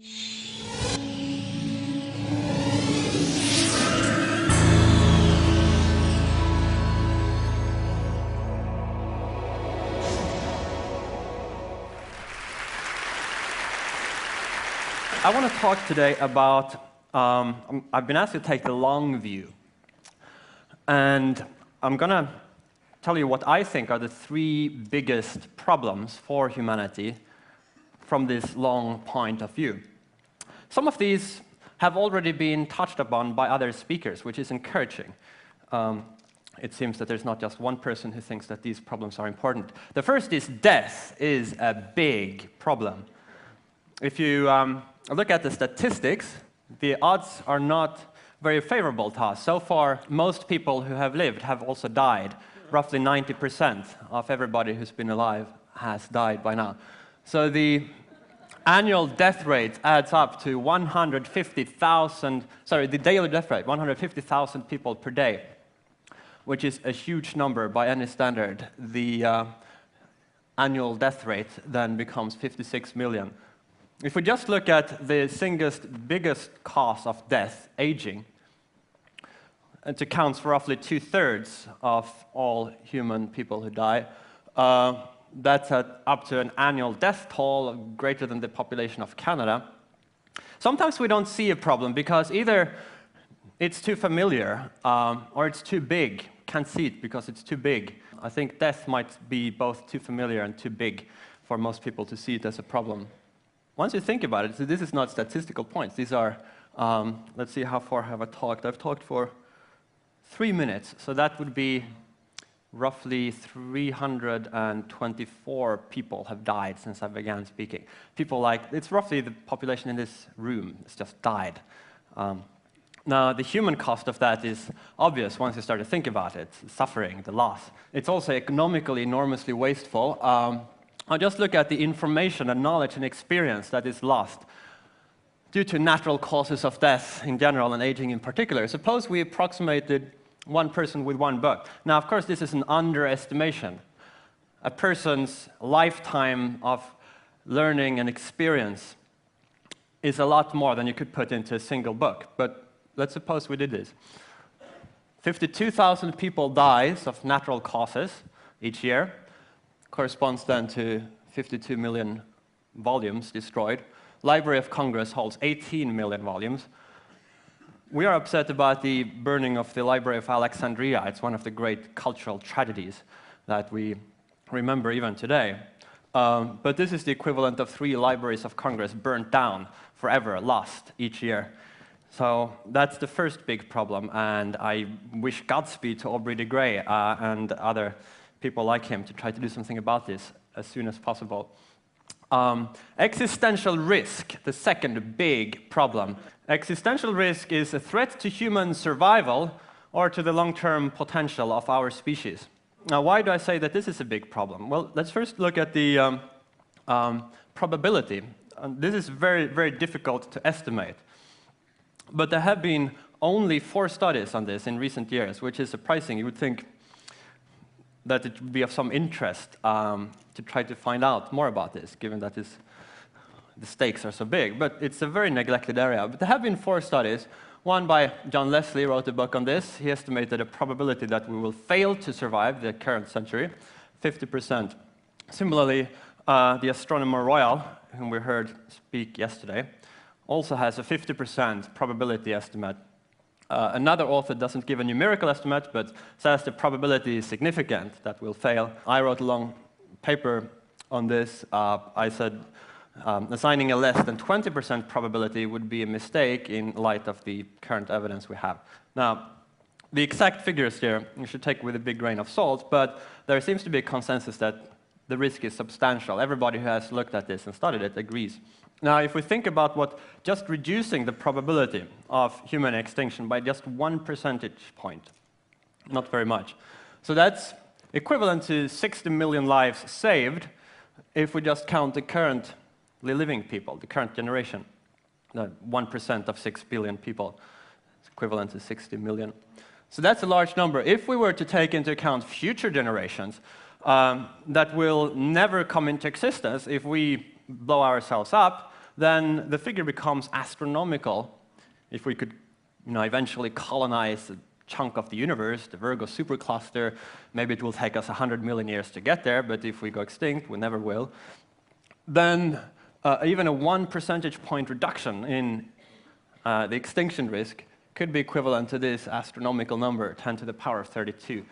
I want to talk today about, I've been asked to take the long view. And I'm going to tell you what I think are the three biggest problems for humanity from this long point of view. Some of these have already been touched upon by other speakers, which is encouraging. It seems that there's not just one person who thinks that these problems are important. The first is death is a big problem. If you look at the statistics, the odds are not very favorable to us. So far, most people who have lived have also died. Roughly 90% of everybody who's been alive has died by now. So the annual death rate adds up to 150,000, sorry, the daily death rate, 150,000 people per day, which is a huge number by any standard. The annual death rate then becomes 56 million. If we just look at the single biggest cause of death, aging, it accounts for roughly 2/3 of all human people who die. That's up to an annual death toll greater than the population of Canada. Sometimes we don't see a problem because either it's too familiar or it's too big. Can't see it because it's too big. I think death might be both too familiar and too big for most people to see it as a problem. Once you think about it, so this is not statistical points. These are, let's see, how far have I talked? I've talked for 3 minutes, so that would be roughly 324 people have died since I began speaking. People like, it's roughly the population in this room has just died. Now, the human cost of that is obvious once you start to think about it, suffering, the loss. It's also economically enormously wasteful. I'll just look at the information and knowledge and experience that is lost due to natural causes of death in general and aging in particular. Suppose we approximated one person with one book. Now, of course, this is an underestimation. A person's lifetime of learning and experience is a lot more than you could put into a single book. But let's suppose we did this. 52,000 people die of natural causes each year. Corresponds then to 52 million volumes destroyed. Library of Congress holds 18 million volumes. We are upset about the burning of the Library of Alexandria. It's one of the great cultural tragedies that we remember even today. But this is the equivalent of 3 libraries of Congress burnt down, forever lost each year. So that's the first big problem, and I wish Godspeed to Aubrey de Grey and other people like him to try to do something about this as soon as possible. Existential risk, the second big problem. Existential risk is a threat to human survival or to the long-term potential of our species. Now, why do I say that this is a big problem? Well, let's first look at the probability. This is very, very difficult to estimate. But there have been only 4 studies on this in recent years, which is surprising. You would think that it would be of some interest to try to find out more about this, given that the stakes are so big. But it's a very neglected area. But there have been 4 studies. One by John Leslie wrote a book on this. He estimated a probability that we will fail to survive the current century, 50%. Similarly, the Astronomer Royal, whom we heard speak yesterday, also has a 50% probability estimate. Another author doesn't give a numerical estimate, but says the probability is significant that we'll fail. I wrote a long paper on this. I said assigning a less than 20% probability would be a mistake in light of the current evidence we have. Now, the exact figures here you should take with a big grain of salt, but there seems to be a consensus that the risk is substantial. Everybody who has looked at this and studied it agrees. Now, if we think about what just reducing the probability of human extinction by just 1 percentage point, not very much. So that's equivalent to 60 million lives saved if we just count the currently living people, the current generation. 1% of 6 billion people is equivalent to 60 million. So that's a large number. If we were to take into account future generations that will never come into existence if we blow ourselves up, then the figure becomes astronomical. If we could eventually colonize a chunk of the universe, the Virgo supercluster, maybe it will take us 100 million years to get there, but if we go extinct, we never will. Then even a 1 percentage point reduction in the extinction risk could be equivalent to this astronomical number, 10 to the power of 32.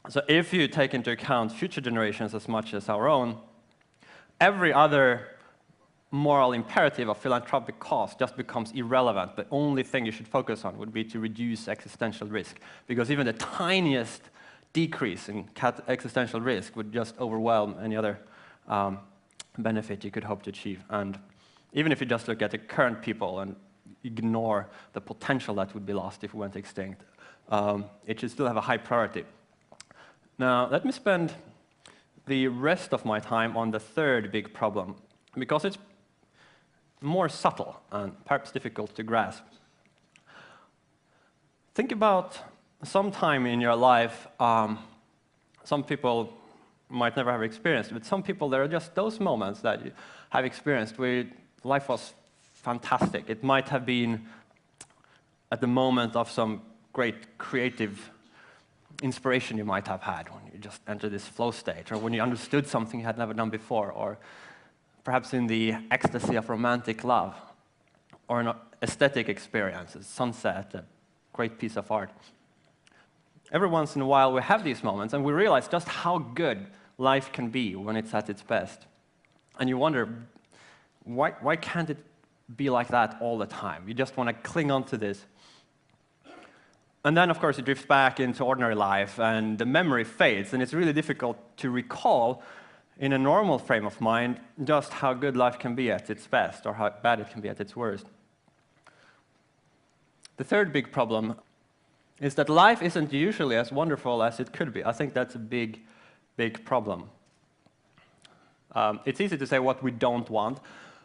So if you take into account future generations as much as our own, every other moral imperative of philanthropic cause just becomes irrelevant. The only thing you should focus on would be to reduce existential risk, because even the tiniest decrease in existential risk would just overwhelm any other benefit you could hope to achieve. And even if you just look at the current people and ignore the potential that would be lost if we went extinct, it should still have a high priority. Now, let me spend the rest of my time on the third big problem, because it's more subtle and perhaps difficult to grasp. Think about some time in your life, some people might never have experienced, but some people, there are just those moments that you have experienced where life was fantastic. It might have been at the moment of some great creative inspiration you might have had when you just entered this flow state, or when you understood something you had never done before, or perhaps in the ecstasy of romantic love, or an aesthetic experience, a sunset, a great piece of art. Every once in a while we have these moments and we realize just how good life can be when it's at its best. And you wonder, why can't it be like that all the time? You just want to cling on to this. And then, of course, it drifts back into ordinary life, and the memory fades, and it's really difficult to recall in a normal frame of mind just how good life can be at its best, or how bad it can be at its worst. The third big problem is that life isn't usually as wonderful as it could be. I think that's a big, big problem. It's easy to say what we don't want.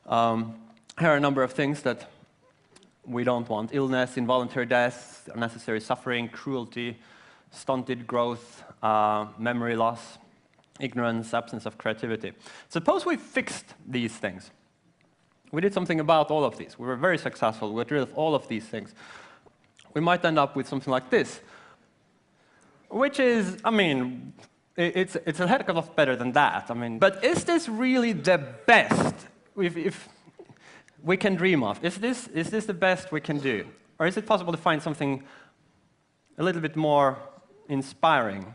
Here are a number of things that we don't want: illness, involuntary death, unnecessary suffering, cruelty, stunted growth, memory loss, ignorance, absence of creativity. Suppose we fixed these things. We did something about all of these. We were very successful. We got rid of all of these things. We might end up with something like this, which is, it's a heck of a lot better than that. But is this really the best if we can dream of? Is this the best we can do? Or is it possible to find something a little bit more inspiring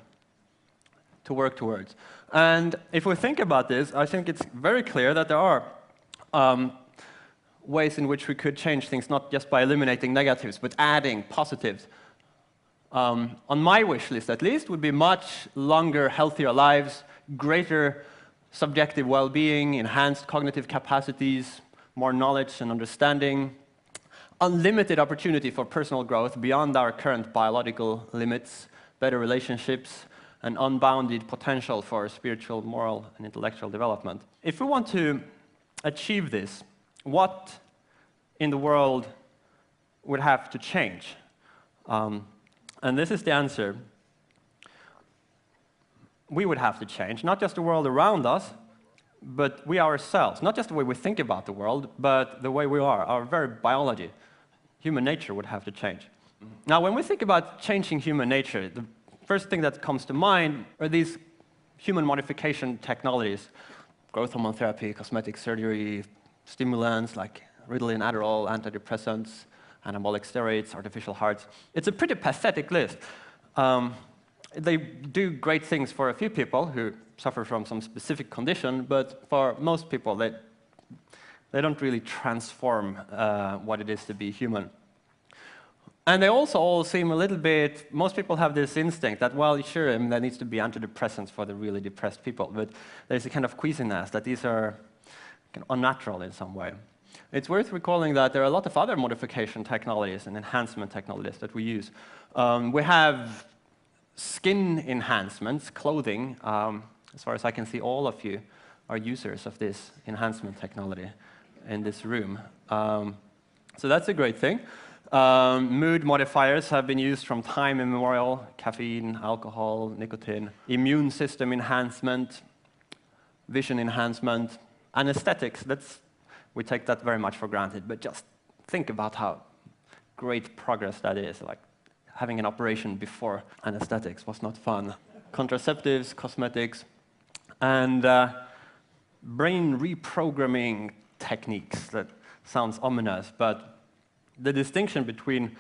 to work towards? And if we think about this, I think it's very clear that there are ways in which we could change things, not just by eliminating negatives, but adding positives. On my wish list, at least, would be much longer, healthier lives, greater subjective well-being, enhanced cognitive capacities, more knowledge and understanding, unlimited opportunity for personal growth beyond our current biological limits, better relationships, and unbounded potential for spiritual, moral, and intellectual development. If we want to achieve this, what in the world would have to change? And this is the answer. We would have to change, not just the world around us, but we ourselves. Not just the way we think about the world, but the way we are. Our very biology, human nature would have to change. Now, when we think about changing human nature, the first thing that comes to mind are these human modification technologies: growth hormone therapy, cosmetic surgery, stimulants like Ritalin, Adderall, antidepressants, anabolic steroids, artificial hearts. It's a pretty pathetic list. They do great things for a few people who suffer from some specific condition, but for most people, they don't really transform what it is to be human. And they also all seem a little bit, most people have this instinct that, well, sure, there needs to be antidepressants for the really depressed people, but there's a kind of queasiness that these are kind of unnatural in some way. It's worth recalling that there are a lot of other modification technologies and enhancement technologies that we use. We have skin enhancements, clothing. As far as I can see, all of you are users of this enhancement technology in this room. So that's a great thing. Mood modifiers have been used from time immemorial: caffeine, alcohol, nicotine. Immune system enhancement, vision enhancement, anesthetics. That's We take that very much for granted, but just think about how great progress that is. Like having an operation before anesthetics was not fun. Contraceptives, cosmetics, and brain reprogramming techniques. That sounds ominous, but the distinction between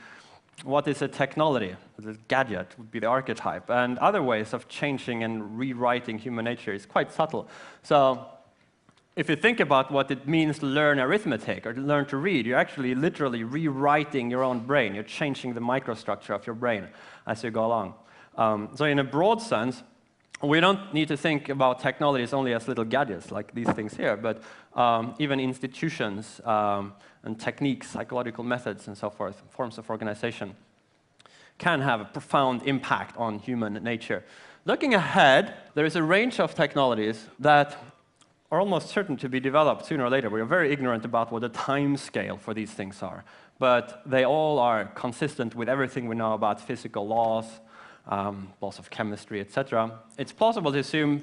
what is a technology, the gadget would be the archetype, and other ways of changing and rewriting human nature is quite subtle. So if you think about what it means to learn arithmetic or to learn to read, you're actually literally rewriting your own brain. You're changing the microstructure of your brain as you go along. So in a broad sense, we don't need to think about technologies only as little gadgets like these things here, but even institutions and techniques, psychological methods, and so forth, forms of organization, can have a profound impact on human nature. Looking ahead, there is a range of technologies that are almost certain to be developed sooner or later. We are very ignorant about what the time scale for these things are, but they all are consistent with everything we know about physical laws, laws of chemistry, etc. It's plausible to assume,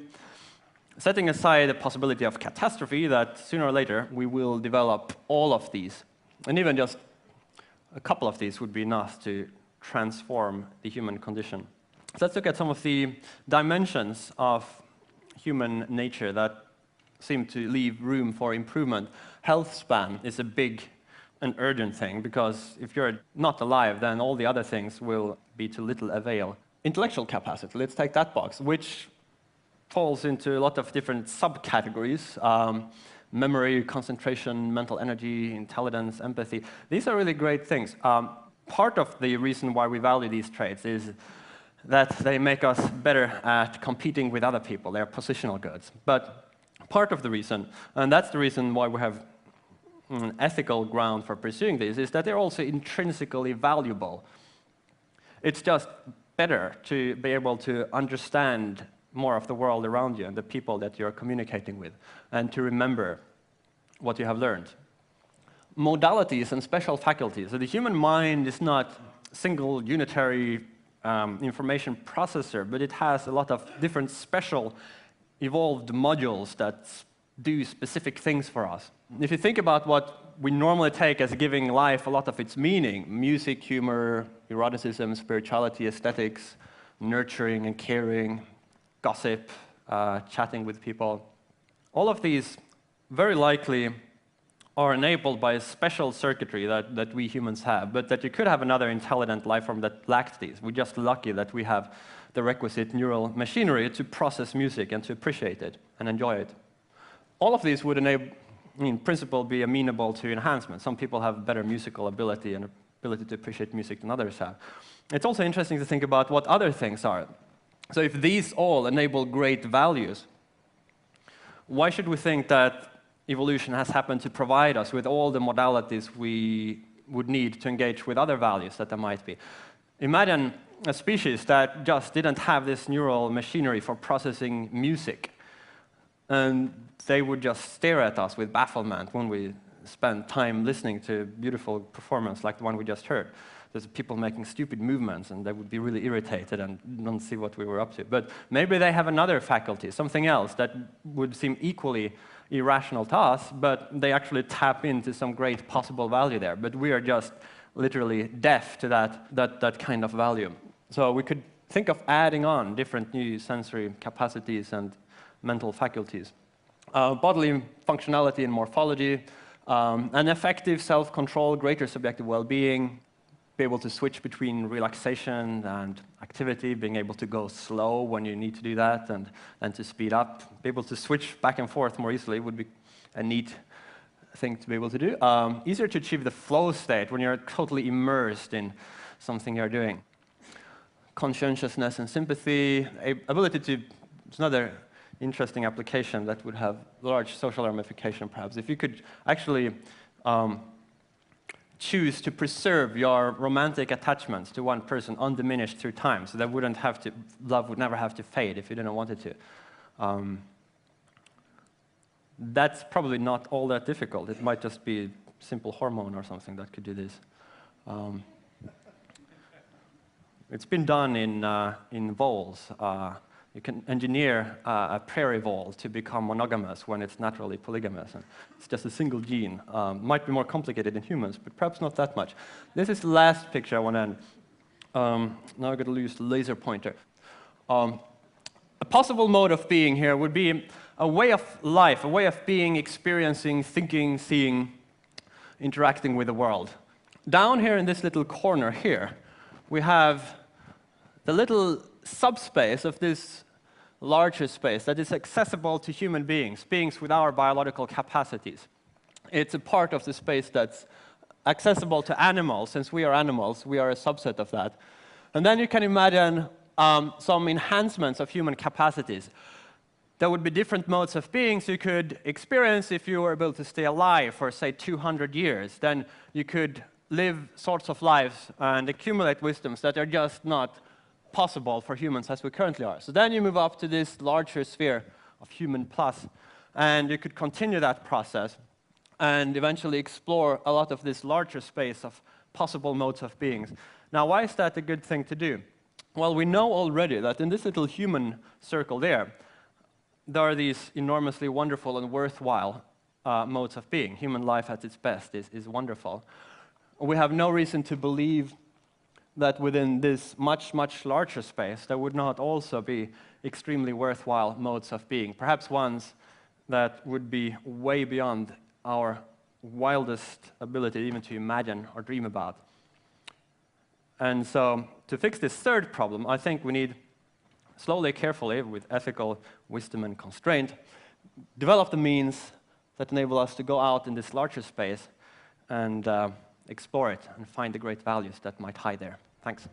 setting aside the possibility of catastrophe, that sooner or later we will develop all of these. And even just a couple of these would be enough to transform the human condition. So let's look at some of the dimensions of human nature that seem to leave room for improvement. Health span is a big and urgent thing, because if you're not alive, then all the other things will be to little avail. Intellectual capacity, let's take that box, which falls into a lot of different subcategories. Memory, concentration, mental energy, intelligence, empathy. These are really great things. Part of the reason why we value these traits is that they make us better at competing with other people. They're positional goods. But part of the reason, and that's the reason why we have an ethical ground for pursuing these, is that they're also intrinsically valuable. It's just better to be able to understand more of the world around you and the people that you're communicating with, and to remember what you have learned. Modalities and special faculties. So the human mind is not a single unitary information processor, but it has a lot of different special evolved modules that do specific things for us. If you think about what we normally take as giving life a lot of its meaning, music, humor, eroticism, spirituality, aesthetics, nurturing and caring, gossip, chatting with people, all of these very likely are enabled by a special circuitry that we humans have, but that you could have another intelligent life form that lacked these. We're just lucky that we have the requisite neural machinery to process music and to appreciate it and enjoy it. All of these would enable, in principle, be amenable to enhancement. Some people have better musical ability and ability to appreciate music than others have. It's also interesting to think about what other things are. So if these all enable great values, why should we think that evolution has happened to provide us with all the modalities we would need to engage with other values that there might be? Imagine a species that just didn't have this neural machinery for processing music, and they would just stare at us with bafflement when we spend time listening to a beautiful performance like the one we just heard. There's people making stupid movements, and they would be really irritated and don't see what we were up to. But maybe they have another faculty, something else that would seem equally irrational to us, but they actually tap into some great possible value there. But we are just literally deaf to that kind of value. So we could think of adding on different new sensory capacities and mental faculties. Bodily functionality and morphology, an effective self-control, greater subjective well-being, be able to switch between relaxation and activity, being able to go slow when you need to do that and to speed up, be able to switch back and forth more easily would be a neat thing to be able to do. Easier to achieve the flow state when you're totally immersed in something you're doing. Conscientiousness and sympathy, ability to, it's another interesting application that would have large social ramification perhaps. If you could actually choose to preserve your romantic attachments to one person undiminished through time, so that wouldn't have to, love would never have to fade if you didn't want it to. That's probably not all that difficult. It might just be a simple hormone or something that could do this. It's been done in voles. You can engineer a prairie vole to become monogamous when it's naturally polygamous. And it's just a single gene. Might be more complicated in humans, but perhaps not that much. This is the last picture I want to end. Now I've got to use the laser pointer. A possible mode of being here would be a way of life, a way of being, experiencing, thinking, seeing, interacting with the world. Down here in this little corner here, we have the little subspace of this larger space that is accessible to human beings, beings with our biological capacities. It's a part of the space that's accessible to animals. Since we are animals, we are a subset of that. And then you can imagine some enhancements of human capacities. There would be different modes of beings you could experience if you were able to stay alive for, say, 200 years. Then you could live sorts of lives and accumulate wisdoms that are just not possible for humans as we currently are. So then you move up to this larger sphere of human plus, and you could continue that process and eventually explore a lot of this larger space of possible modes of beings. Now, why is that a good thing to do? Well, we know already that in this little human circle there are these enormously wonderful and worthwhile modes of being. Human life at its best is wonderful. We have no reason to believe that within this much, much larger space, there would not also be extremely worthwhile modes of being, perhaps ones that would be way beyond our wildest ability even to imagine or dream about. And so, to fix this third problem, I think we need, slowly, carefully, with ethical wisdom and constraint, develop the means that enable us to go out in this larger space and explore it and find the great values that might hide there. Thanks.